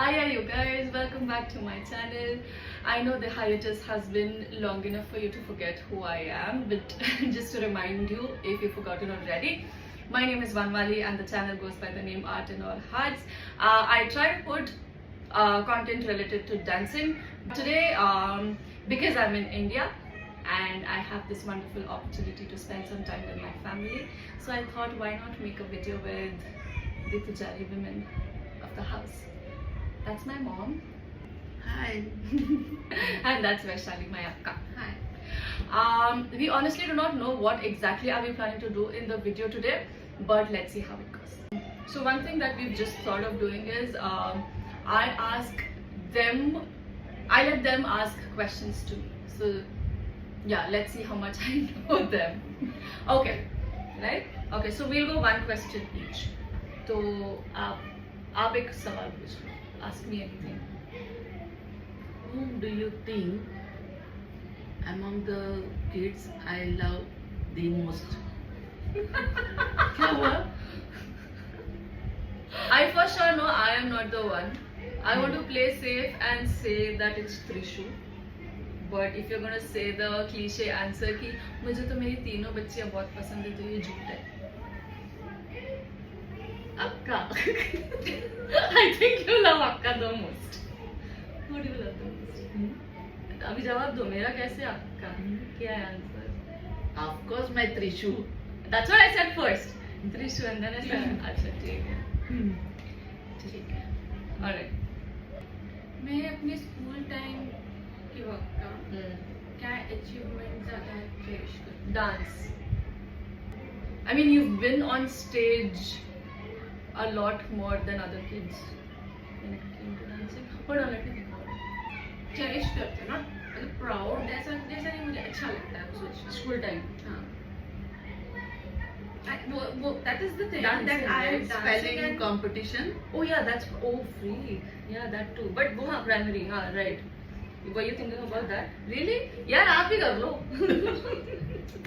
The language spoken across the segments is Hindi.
Hiya you guys, welcome back to my channel. I know the hiatus has been long enough for you to forget who I am, but just to remind you, if you've forgotten already, my name is Vanwali and the channel goes by the name Art in All Hearts. I try to put content related to dancing. Today, because I'm in India and I have this wonderful opportunity to spend some time with my family, so I thought why not make a video with the Pujari women of the house. That's my mom. Hi. And that's Vaishali, my akka. Hi. We honestly do not know what exactly are we planning to do in the video today, but let's see how it goes. So one thing that we've just thought of doing is I let them ask questions to me. So yeah, let's see how much I know them. Okay, right? Okay, so we'll go one question each. तो आप एक सवाल पूछ लो. Ask me anything. Whom do you think among the kids I love the most? क्या हुआ? I for sure know I am not the one. I want to play safe and say that it's Trishu. But if you're gonna say the cliche answer कि मुझे तो मेरी तीनों बच्चियाँ बहुत पसंद है, तो ये झूठ है. Akka. I think you love Akka the most. Who do you love the most? अभी जवाब दो. मेरा कैसे Akka? क्या है answer? Of course, my Trishu. That's what I said first. Trishu and then I said अच्छा ठीक है. ठीक है. Alright. मैं अपने स्कूल टाइम के वक्त का क्या अचीवमेंट ज़्यादा चेरिश करती Dance. I mean, you've been on stage a lot more than other kids when it came to dancing. Hold on, let me think about it. Cherish करते ना मतलब प्राउड जैसा जैसा नहीं मुझे अच्छा लगता है वो सोचना. School time. हाँ. वो that is the thing Dancing, that I right? dancing Spelling and competition. Oh yeah, that's free. Yeah, that too. But वो हाँ primary हाँ right. Were you thinking about that? Really? यार आप ही कर लो.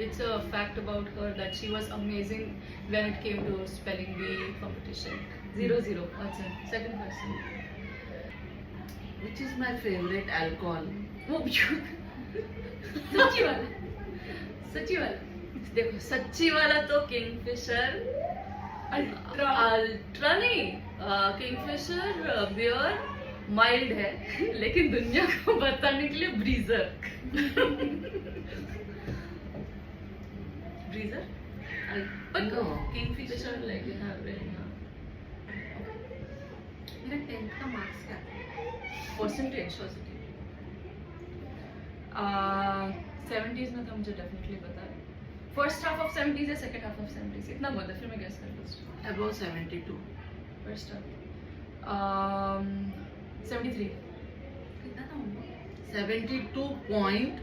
It's a fact about her that she was amazing when it came to spelling bee competition. 0-0. अच्छा. Second person. Which is my favorite alcohol? वो सच्ची वाला सच्ची वाला देखो सच्ची वाला तो किंगफिशर अल्ट्रा नहीं किंगफिशर बियर माइल्ड है लेकिन दुनिया को बताने के लिए ब्रीजर ब्रीजर No. किंगफिशर लाइक मेरा 10th का मार्क्स क्या परसेंटेज 70s में था मुझे डेफिनेटली पता है फर्स्ट हाफ ऑफ 70s या सेकंड हाफ ऑफ 70s इतना बहुत है फिर मैं गेस कर लूँ Above 72. फर्स्ट हाफ 73 कितना था उनको 72 point.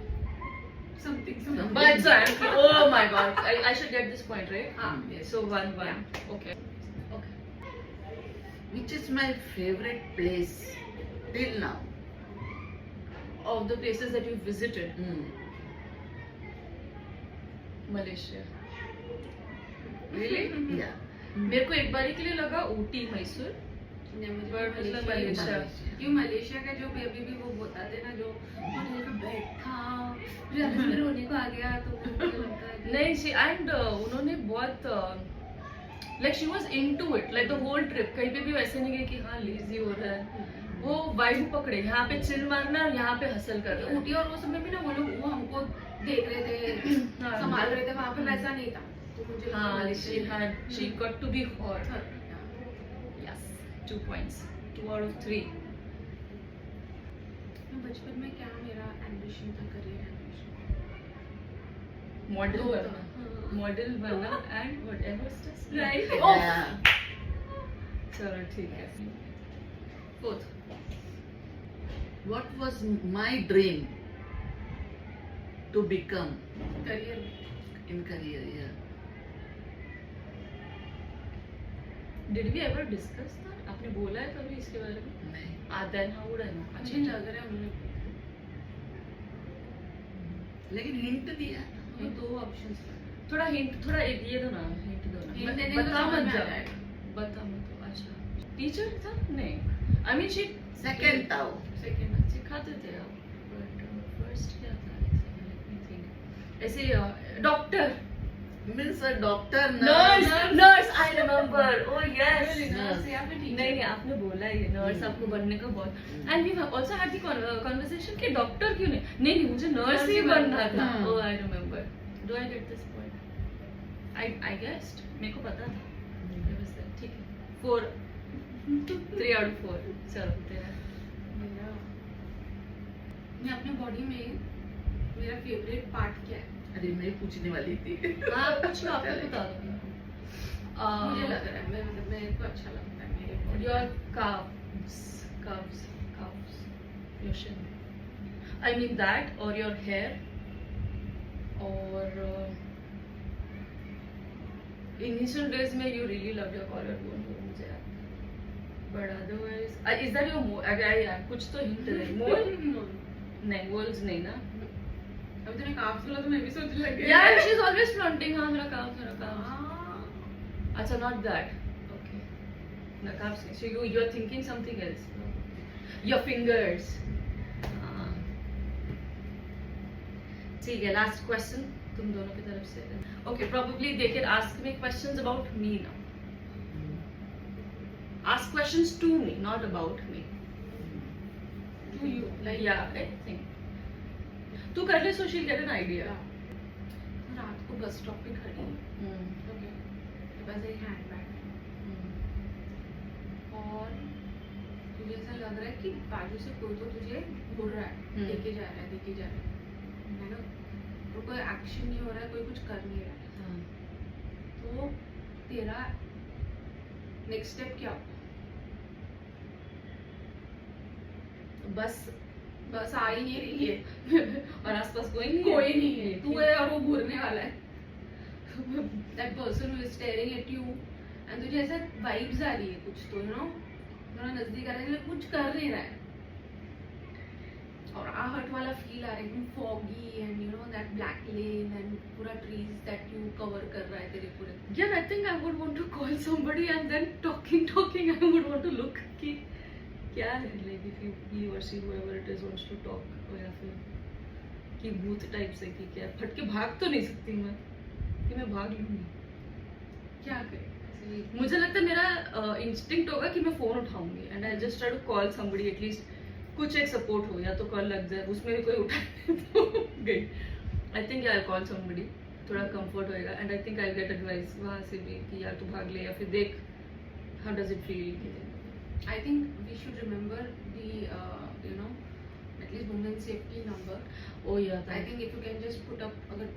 Something but sorry oh my god I should get this point right हाँ so 1-1 okay Which is my favorite place till now? of the places that you visited Hmm. Malaysia really Yeah. मेरे को एक बारी के लिए लगा ऊटी मैसूर But मतलब मलेशिया मलेशिया क्यों मलेशिया का जो बेबी भी वो बताते ना जो उन्होंने का बैठा फिर अंदर में रोने को आ गया तो मुझे लगता है कि नहीं शी एंड उन्होंने बहुत like she was into it like the whole trip कहीं पे भी वैसे नहीं गई कि हाँ लेजी हो रहा है वो वाइब पकड़े यहाँ पे चिल मारना और यहाँ पे हसल करना ऊटी और वो सब में भी ना वो लोग वो हमको देख रहे थे हाँ। संभाल रहे थे वहाँ पे वैसा नहीं था तो मुझे हाँ she got to be hot yes 2 points 2 out of 3 बचपन में क्या मेरा एम्बिशन था करियर एम्बिशन मॉडल दो बनना था मॉडल बनना एंड व्हाटएवर राइट Yeah. चलो ठीक है fourth What was my dream to become career in career? Yeah. Did we ever discuss that आपने बोला है कभी इसके बारे में नहीं. Then how would I know मुझे लग रहा है उन्होंने लेकिन हिंट दिया. ये दो ऑप्शंस थोड़ा हिंट थोड़ा ये दो ना हिंट दो ना Hint देने को बता समझ मत में आ जाओ जाएगा. बता मत अच्छा टीचर था नहीं आई मीन शी सेकंड था वो। सेकंड सिखाते थे आप, बट फर्स्ट क्या था? Let me think. ऐसे doctor, means doctor nurse, nurse I remember, oh yes. Nurse या फिर टीचर? नहीं आपने बोला ये नर्स आपको बनने का बहुत, and we also had the conversation कि डॉक्टर क्यों नहीं मुझे नर्स ही बनना था। हाँ। Oh I remember, do I get this point? I guessed, मेरे को पता था। It was that, ठीक है 4 3 out of 4 चलो तेरा। मेरा, मैं अपने बॉडी में मेरा फेवरेट पार्ट क्या है? अरे मैं पूछने वाली थी। हाँ कुछ आपको बता दो। मुझे लग रहा है मेरे को अच्छा लगता है मेरे body Your में। calves, your shin. I mean that, or your hair, or initial days में you really loved your collarbone, वो मुझे याद है। But otherwise, is that your mole? अगर कुछ तो hint है, mole? नहीं, moles नहीं ना? अभी तूने calves बोला तो मैं भी सोचने लग गई। Yeah, she's always flaunting, हाँ मेरा calves। हाँ। अच्छा, not that. Okay. The calves. So you're thinking something else. Your fingers. ठीक है, last question तुम दोनों की तरफ से. Okay, probably they can ask me questions about me now. Ask questions to me, not about me. To you, like Yeah, I think. तू कर ले, so she'll get an idea. रात को बस स्टॉप पे खड़ी ओके, तो बस एक हैंडबैग और तुझे ऐसा लग रहा है कि बाजू से कोई तो तुझे घूर रहा है, देखे जा रहा है ना, तो कोई एक्शन नहीं हो रहा है, कोई कुछ कर नहीं रहा है, तो तेरा नेक्स्ट स्टेप क्या होगा? बस आ ही नहीं रही है और आसपास कोई नहीं है, तू है और वो घूरने वाला है। That person who is staring at you and तुझे ऐसा वाइब्स आ रही है कुछ तो, यू नो, थोड़ा नजदीक आ रहा है लेकिन कुछ कर नहीं रहा है और आहट वाला फील आ रहा है, एकदम foggy and you know that black lane and पूरा trees that you cover कर रहा है तेरे पूरे। Yeah, I think I would want to call somebody and then talking, I would want to look कि क्या है, like if he or she whoever it is wants to talk, या फिर कि भूत टाइप से कि क्या, फट के भाग तो नहीं सकती मैं, कि मैं भाग लूंगी, क्या करे? मुझे लगता है मेरा इंस्टिंक्ट होगा कि मैं फोन उठाऊंगी and I just try to call somebody, at least कुछ एक सपोर्ट हो, या तो कॉल लग जाए, उसमें भी कोई उठाए तो गई। I think I call somebody, थोड़ा कंफर्ट होएगा and I think I get advice वहाँ से भी कि यार तू भाग ले, या फिर देख how does it feel. I think we should remember the you know at least women's safety number. Oh yeah, I think if you can just put up, अगर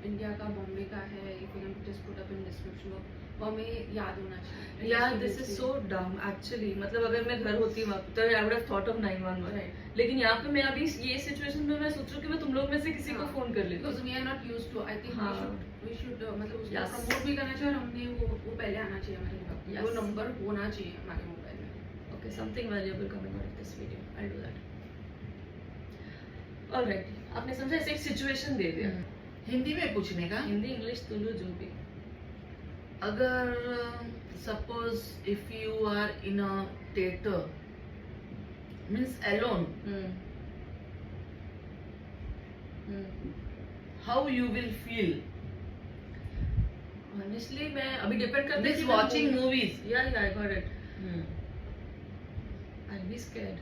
इंडिया का बॉम्बे का है, if you can just put up in description box, वो हमें याद होना चाहिए। Yeah, this is so dumb actually. मतलब अगर मैं घर होती वहाँ तो I would have thought of 911. Right. लेकिन यहाँ पे मैं अभी ये सिचुएशन में मैं सोच रही हूँ कि मैं तुम लोग में से किसी को फोन कर लेती हूँ। Because we are not used to. I think हाँ. we should मतलब उसको Yes. प्रमोट भी करना चाहिए और हमने वो पहले आना चाहिए हमारे पास, Yes. वो नंबर होना चाहिए हमारे मोबाइल में। Okay, something valuable coming out of this video. I'll do that. Alright, आपने समझा, ऐसे एक सिचुएशन दे दिया, हिंदी में पूछने का। हिंदी इंग्लिश तुलु जो भी। अगर suppose if you are in a theatre means alone, how you will feel? Honestly, मैं अभी डिपेंड करता है मीन्स कि मैं watching movie- movies. Yeah, I got it. I'll be scared.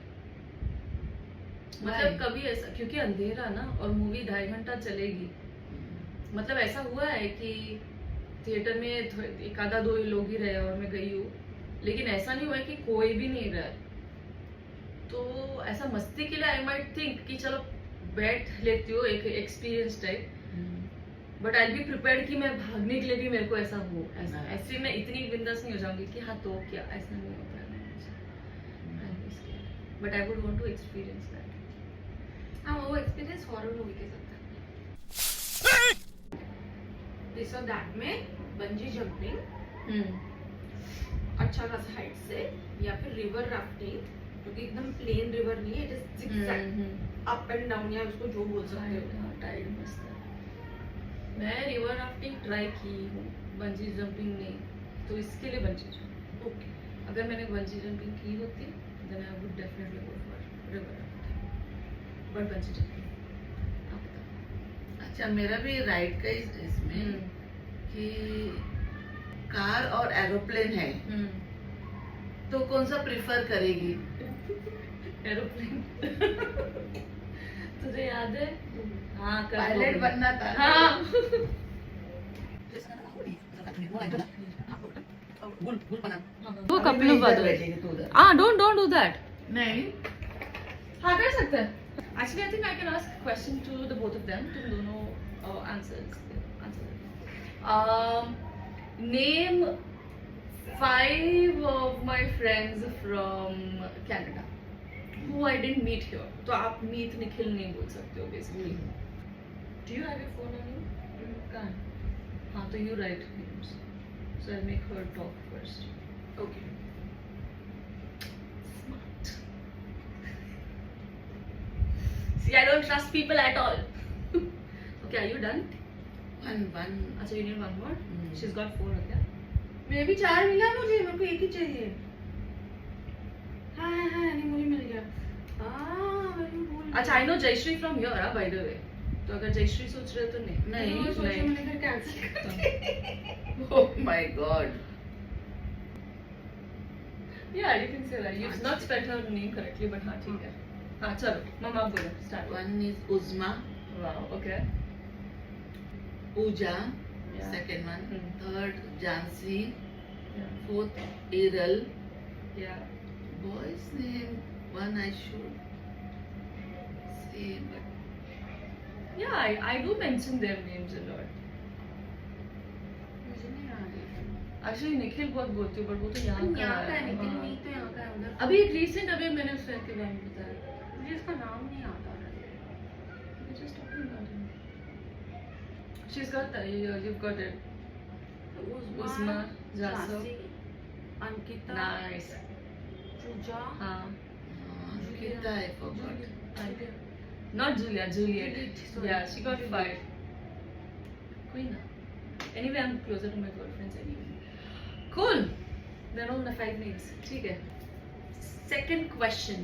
मतलब कभी ऐसा, क्योंकि अंधेरा ना और मूवी 2.5 घंटा चलेगी, मतलब ऐसा हुआ है कि थिएटर में एक आधा 2 लोग ही रहे और मैं गई हूँ, लेकिन ऐसा नहीं हुआ है कि कोई भी नहीं रहा है। तो ऐसा मस्ती के लिए आई माइट थिंक कि चलो बैठ लेती हूँ, एक experience type, but I be prepared कि मैं भागने के लिए भी मेरे को ऐसा हो, ऐसे मैं इतनी बिंदास नहीं हो जाऊंगी कि हाँ तो क्या, ऐसा नहीं होता है, but I would want to experience that. हाँ, वो एक्सपीरियंस हॉरर मूवी के साथ है। दिस और दैट में बंजी जंपिंग अच्छा खासा हाइट से, या फिर रिवर राफ्टिंग, जो कि एकदम प्लेन रिवर नहीं है, it is zigzag up and down, या उसको जो बोल सकते हो। टाइड मस्त है। मैं रिवर राफ्टिंग ट्राई की हूँ, बंजी जंपिंग नहीं, तो इसके लिए बंजी जंपिंग। ओके, अगर मैंने बंजी जंपिंग की होती then I would definitely go but bungee jumping आप बताओ। अच्छा मेरा भी राइड का इसमें कि कार और एरोप्लेन है तो कौन सा प्रिफर करेगी? एरोप्लेन। तुझे याद है? हाँ पायलट बनना था। हाँ वो couple of others. Don't do that. नहीं हाँ कर सकते हैं. Actually, I think I can ask a question to the both of them. तुम दोनों answer. Name 5 of my friends from Canada who I didn't meet here. तो आप meet निखिल नहीं बोल सकते हो basically. Do you have your phone on you? कहाँ है? हाँ तो you write names. So I'll make her talk first. Okay. Smart. See, I don't trust people at all. Okay, are you done? one अच्छा, you need one more? Hmm. She's got 4, okay? मैं भी 4 मिला मुझे, मेरे को एक ही चाहिए. हाँ नहीं मुझे मिल गया. मैंने भूल. अच्छा, I know Jayashree from here, by the way. तो अगर जयश्री सोच रहे हो तो नहीं. नहीं मैंने फिर कैंसिल कर दिया. oh my god Yeah, you can say that. You've not spelled her name correctly, but हाँ ठीक है. हाँ चलो, मम्मा बोलो. Start. one is Uzma, Wow, okay. Pooja, Yeah. second one, Hmm. third Jansi, Yeah. fourth Iral. Yeah. Boy's name one I should say but Yeah, I do mention their names a lot. मुझे नहीं याद है. Actually, निखिल बहुत बोलती हूँ, but वो तो यहाँ का यहाँ का है, है. निखिल हाँ. नहीं तो यहाँ का है उधर. अभी एक recent अभी मैंने उस friend के बारे में बताया. मुझे इसका नाम नहीं आता है. We're just talking about him. She's got that. You've got it. Uzma, Jaso. Ankita. Nice. पूजा. हाँ. Ankita I forgot. Not Julia, Juliet. Juliet, sorry. Yeah, she got 5. कोई ना. Anyway, I'm closer to my girlfriends anyway. Cool. They're all the 5 names. ठीक है. Second question.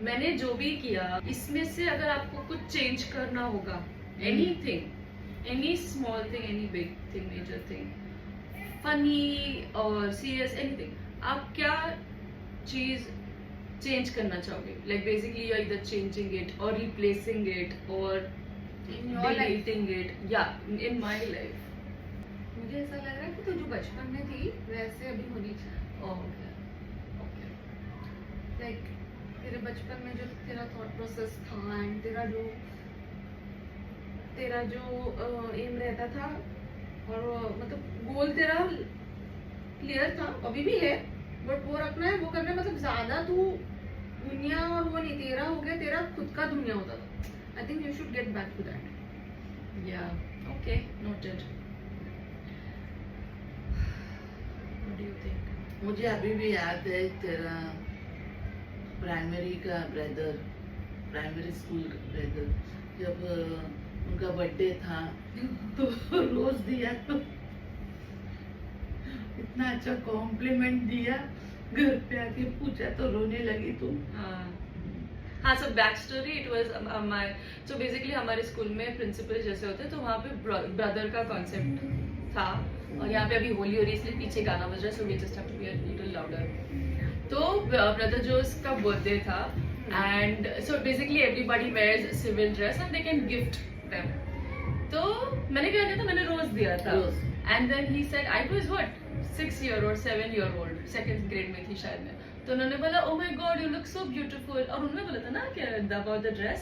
मैंने जो भी किया, इसमें से अगर आपको कुछ change करना होगा, anything, any small thing, any big thing, major thing, funny or serious, anything, आप क्या चीज चेंज करना चाहोगे? Like basically you're either changing it or replacing it or In your life. deleting it. Yeah, in my life. मुझे ऐसा लग रहा है कि तू जो बचपन में थी वैसे अभी होनी चाहिए. Oh, okay. Okay. लाइक तेरे बचपन में जो तेरा थॉट प्रोसेस था एंड तेरा जो एम रहता था और मतलब गोल तेरा क्लियर था, अभी भी है, बट वो रखना है, वो करना है, मतलब ज्यादा तू दुनिया और वो नहीं, तेरा हो गया, तेरा खुद का दुनिया होता था. I think you should get back to that. Yeah. Okay. Noted. What do you think? मुझे अभी भी याद है तेरा प्राइमरी का ब्रदर, प्राइमरी स्कूल ब्रदर, जब उनका बर्थडे था तो रोज दिया तो इतना अच्छा कॉम्प्लीमेंट दिया, घर पे आके पूछा तो रोने लगी तुम. हाँ, so back story, it was so basically हमारे स्कूल में प्रिंसिपल जैसे होते हैं, तो वहाँ पे ब्रदर का कॉन्सेप्ट था, और यहाँ पे अभी होली हो रही है इसलिए पीछे गाना बज रहा है, so we just have to be a little louder. तो ब्रदर जो उसका बर्थडे था, and so basically everybody wears civil dress and they can gift them. तो मैंने क्या किया था, मैंने रोज दिया था, Rose. and then he said I was what 6 or 7 year old, second grade में थी शायद मैं, तो उन्होंने बोला oh my god you look so beautiful, और उन्होंने बोला था ना क्या about the dress.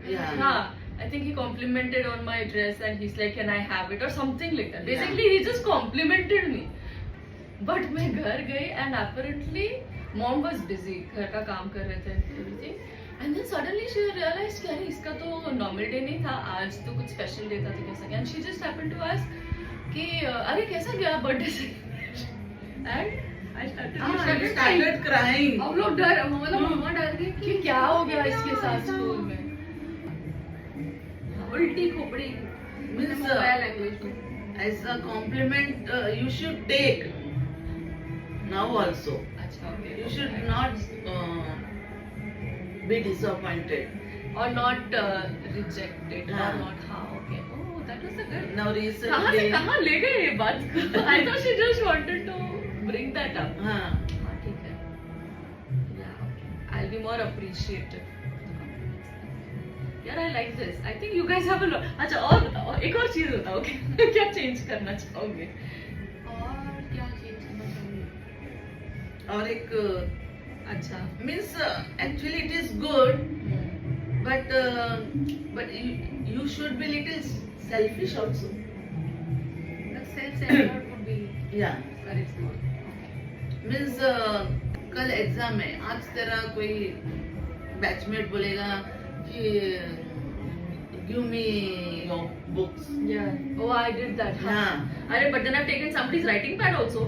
Yeah. हाँ, I think he complimented on my dress and he's like can I have it or something like that. Basically he just complimented me. But मैं घर गई and apparently mom was busy, घर का काम कर रहे थे everything, and then suddenly she realized कि अरे इसका तो normal day नहीं था, आज तो कुछ special day था, तो कैसा गया, and she just happened to ask कि अरे कैसा गया birthday celebration, and I started crying. अब लोग डर, मतलब मम्मा डर गई कि क्या हो गया इसके साथ स्कूल में. उल्टी खोपड़ी Means, मोबाइल लैंग्वेज में. ऐसा complement you should take now also. अच्छा, okay. You should not be disappointed. or not rejected or हाँ. not हाँ okay oh that was a good Now कहाँ से recently, कहाँ ले गए ये बात I thought she just wanted to bring that up हाँ, हाँ ठीक है yeah okay I'll be more appreciative यार I like this I think you guys have a lot अच्छा और एक और चीज बताओ कि क्या चेंज करना चाहोगे और क्या चेंज करना चाहिए? और एक अच्छा means actually it is good, but you should be little selfish also. Self-centered would be Yeah, correct word. means कल एग्जाम है, आज तेरा कोई बैचमेट बोलेगा कि give me your books. yeah oh I did that हाँ, अरे but then I've taken somebody's writing pad also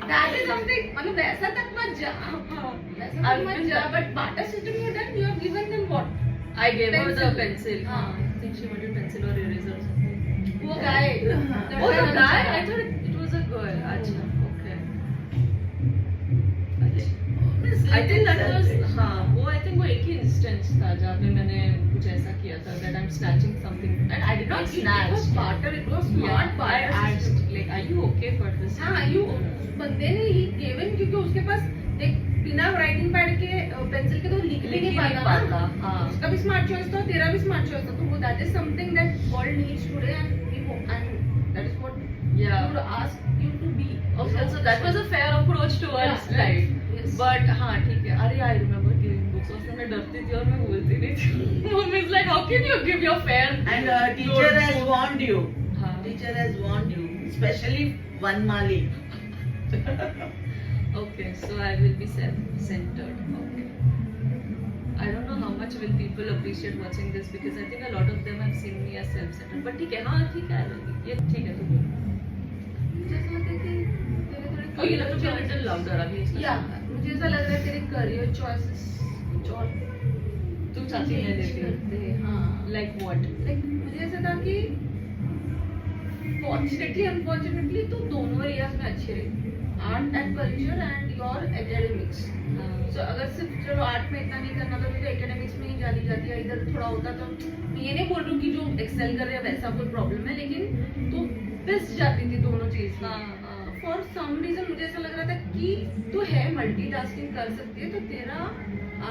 That is something मतलब वैसा तक मत जा वैसा तक I've मत been जा there. but barter system you done you have given them what I gave her the Pencil. pencil. हाँ. I think she wanted pencil or eraser or something. वो guy Oh, the guy? I thought it was a girl. अच्छा, okay. means I think that little was selfish. हाँ वो I think वो एक ही instance था जहाँ पे मैंने कुछ ऐसा किया था that I'm snatching something and I did not it snatch. was barter it was Yeah, smart I barter asked system like are you okay for this? हाँ you बंदे ने ही given क्योंकि उसके पास देख बिना राइटिंग पैड के पेंसिल के तो लिख भी नहीं पाता ना हाँ. उसका भी स्मार्ट चॉइस था तेरा भी स्मार्ट चॉइस था तो वो that is something that world needs today and that is what Yeah. would ask you to be Okay, so that was a fair approach towards Yeah, life. yes. But हाँ ठीक है अरे I remember giving books और फिर मैं डरती थी और मैं बोलती नहीं थी Mom is like how can you give your fair And teacher has warned you. हाँ. Teacher has warned you, especially Vanmali. Okay, so I will be self-centered. Okay. I don't know how much will people appreciate watching this because I think a lot of them have seen me as self-centered. But ठीक है हाँ ठीक है ये ठीक है तो बोलो. मुझे ऐसा लगता है कि तेरे थोड़े Oh, you have to be a little louder अभी इसका. या मुझे ऐसा लग रहा है तेरे करियर चॉइसेस कुछ और तू चाहती है change लेती करते हैं हाँ like what? लाइक मुझे ऐसा था कि फॉर्चुनेटली अनफॉर्चुनेटली तो दोनों एरियाज में अच्छे रहे art and culture and your academics so अगर सिर्फ चलो आर्ट में इतना नहीं करना था तो एकेडमिक्स में ही जानी जाती है इधर थोड़ा होता तो मैं ये नहीं बोल रही हूँ कि जो एक्सेल कर रहे हैं वैसा कोई प्रॉब्लम है लेकिन तो बेस्ट जाती थी दोनों चीज हाँ हाँ. फॉर सम रीजन मुझे ऐसा लग रहा था कि तू है मल्टीटास्किंग कर सकती है तो तेरा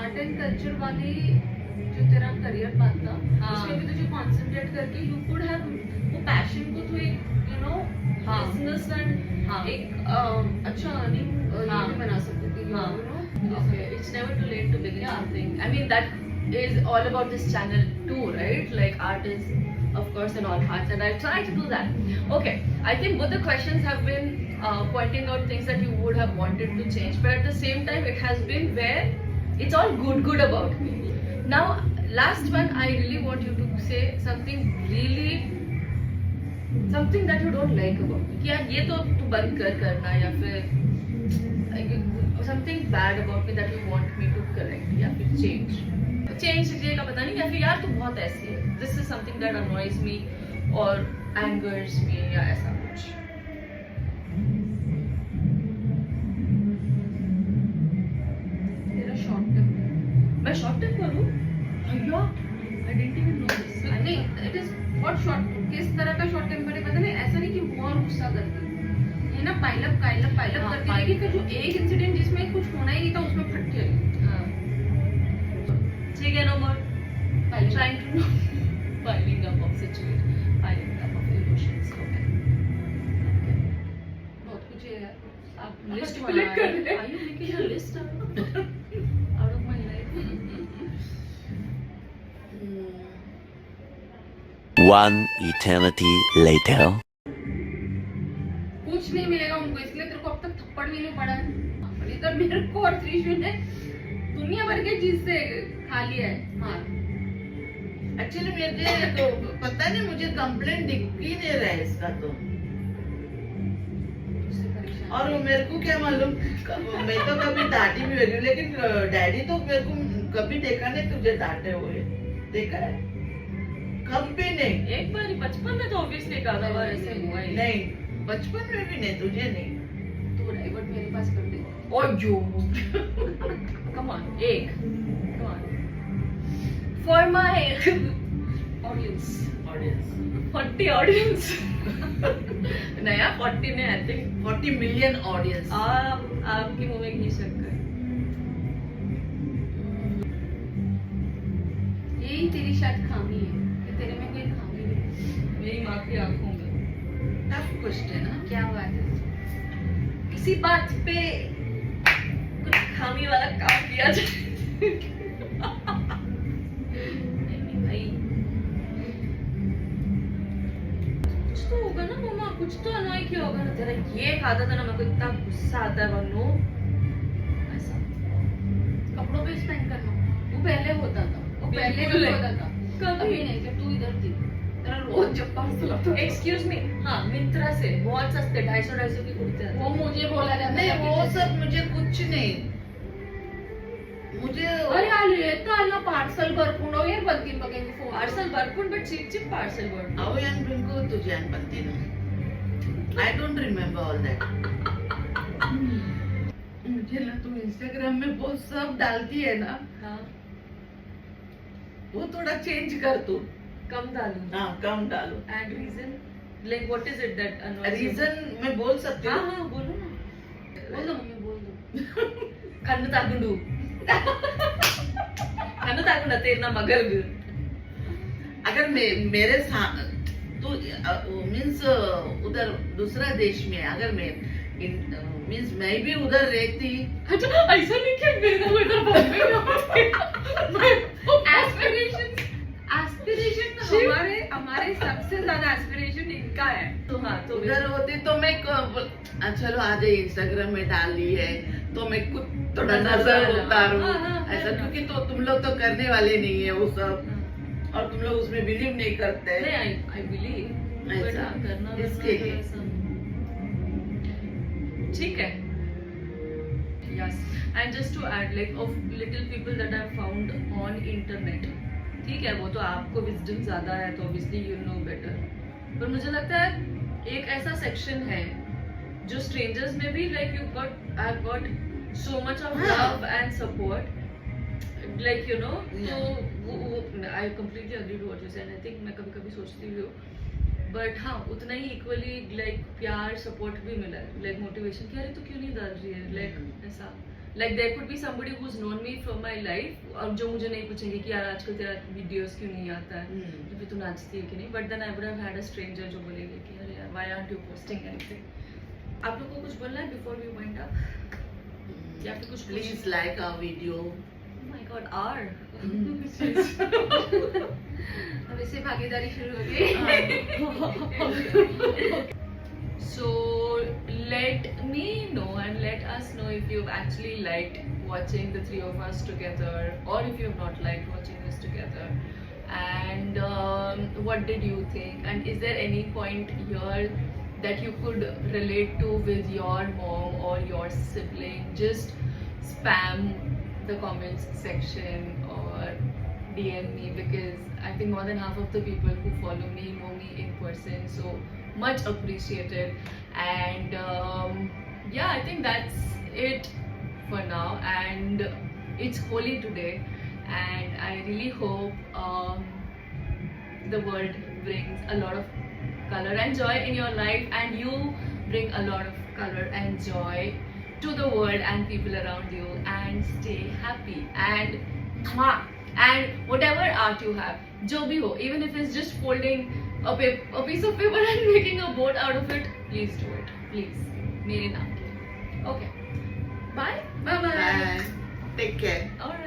आर्ट एंड कल्चर वाली जो तेरा करियर पाथ था हाँ. उसमें भी तुझे कॉन्सेंट्रेट करके यू कुड हैव वो पैशन को तू एक यू नो हाँ. बिजनेस एंड हाँ. एक अच्छा अर्निंग हाँ. भी बना सकती थी हाँ. You know Okay, it's never too late to begin Yeah. something. I mean, that is all about this channel too, right? Like art is, of course, in all hearts, and I try to do that. Okay, I think both the questions have been pointing out things that you would have wanted to change, but at the same time, it has been where it's all good about me. Now, last one, I really want you to say something really, something that you don't like about me. कि यार ये तो तू बंद करना या फिर something bad about me that you want me to correct या फिर change चीज़ें का पता नहीं या फिर यार तू बहुत ऐसी है this is something that annoys me or angers me या ऐसा कुछ तेरा शॉर्ट टेम्पर मैं शॉर्ट टेम्पर हूँ भैया I didn't even know this नहीं इट इज व्हाट शॉर्ट किस तरह का शॉर्ट टेम्पर है पता नहीं ऐसा नहीं कि बहुत गुस्सा करती है ना पाइलअप हाँ, करती है लेकिन फिर जो एक इंसिडेंट जिसमें कुछ होना ही नहीं था उसमें फट गई हाँ ठीक है no more trying to know piling up of situation piling up of emotions okay बहुत कुछ है यार आप लिस्ट Articulate कर रहे हैं। are you making a list out of my life One eternity later. कुछ नहीं मिलेगा उनको इसलिए तेरे को अब तक थप्पड़ भी नहीं पड़ा है और इधर मेरे को और त्रिशु ने दुनिया भर के चीज से खा लिया है मार एक्चुअली मुझे तो पता नहीं मुझे कंप्लेंट दिख ही नहीं रहा है इसका तो उससे परेशान और वो मेरे को क्या मालूम मैं तो कभी डांटी भी हुई लेकिन डैडी तो मेरे को कभी देखा नहीं तुझे डांटे हुए देखा है कभी नहीं एक बार बचपन में तो ऑब्वियसली एक आधा बार ऐसे हुआ ही नहीं बचपन में भी नहीं तुझे नहीं तो डाइवर्ट मेरे पास कर दे और जो come on, एक, come on. For my audience, 40 audience. नया 40 ने I think 40 million audience. आपके मुंह में घी शक्कर. यही तेरी शायद खामी है कि तेरे में कोई खामी नहीं है। मेरी माँ की आंखों में. Tough question, huh? क्या बात है? किसी बात पे कुछ खामी वाला काम किया जाए. नहीं भाई, कुछ तो होगा ना मम्मा, कुछ तो अनॉय किया होगा ना. तेरा ये खाता था ना, मेरे को इतना गुस्सा आता है वरनो. ऐसा कपड़ों पे स्पेंड करना वो पहले होता था, वो पहले बिल्कुल भी है. होता था. कभी कभी नहीं जब तू इधर थी तेरा रोज जब पार्सल आता था. Excuse me. हाँ, मिंत्रा से बहुत सस्ते 250 की कुर्ते आते वो मुझे बोला जाता नहीं था वो कि- सब मुझे कुछ नहीं. मुझे अरे लेता ना पार्सल भरपूर हो यार बंदी बगेंगे फोन पार्सल भरपूर बट चीप पार्सल भरपूर. अहो यान बिनको तुझे आणि बनते ना. I don't remember all that. मुझे ना तू इंस्टाग्राम में वो सब डालती है ना, हाँ, वो थोड़ा चेंज कर तू. कम डालूं. हाँ कम डालो. And reason? Like what is it that annoys you? Reason मैं बोल सकती हाँ हूँ. हाँ बोलो ना. बोल दो मम्मी बोल दो. कन्नु ताकुंडू. कन्नु ताकुंडा तेरना मगर. अगर मेरे साथ तू मीन्स उधर दूसरा देश में अगर मैं मीन्स मैं भी उधर रहती. अच्छा ऐसा नहीं कि मेरा उधर बॉम्बे में एस्पिरेशन शिव? हमारे सबसे ज्यादा एस्पिरेशन इनका है. तो हाँ तो उधर होती तो मैं चलो आज इंस्टाग्राम में डाल ली है तो मैं खुद थोड़ा नजर उतारूं. हाँ, हाँ, ऐसा हाँ. क्योंकि तो तुम लोग तो करने वाले नहीं है वो सब, और तुम लोग उसमें बिलीव नहीं करते. नहीं आई बिलीव ऐसा, करना इसके लिए. ठीक है. Yes, and just to add, like of little people that I've found on internet, ठीक है वो तो आपको विजडम ज्यादा है तो obviously you know better, पर मुझे लगता है एक ऐसा सेक्शन है जो strangers में भी like I've got so much of हाँ. love and support, like you know, Yeah. तो वो I completely agree to what you said. I think मैं कभी कभी सोचती भी हूँ, बट हाँ उतना ही इक्वली लाइक प्यार सपोर्ट भी मिला है, लाइक मोटिवेशन कि अरे तो क्यों नहीं डाल रही है, लाइक ऐसा. Like there could be somebody who is known me from my life और जो मुझे नहीं पूछेंगे कि यार आजकल तेरा वीडियोस क्यों नहीं आता है, तो फिर तू नाचती है कि नहीं, but then I would have had a stranger जो बोलेगा कि अरे यार why aren't you posting anything. आप लोग को कुछ बोलना है बिफोर वी वाइंड अप, या फिर कुछ please like our video. My god आर अब इससे भागीदारी शुरू हो गई. So let me know and let us know if you've actually liked watching the three of us together, or if you've not liked watching us together, and what did you think, and is there any point here that you could relate to with your mom or your sibling? Just spam the comments section or DM me, because I think more than half of the people who follow me know me in person, so much appreciated. And yeah, I think that's it for now, and it's Holi today, and I really hope the world brings a lot of color and joy in your life, and you bring a lot of color and joy to the world and people around you, and stay happy and whatever art you have, jo bhi ho, even if it's just folding a piece of paper and making a boat out of it, please do it, please, mere naam ke. Okay, bye. Bye bye. Bye. Take care. All right.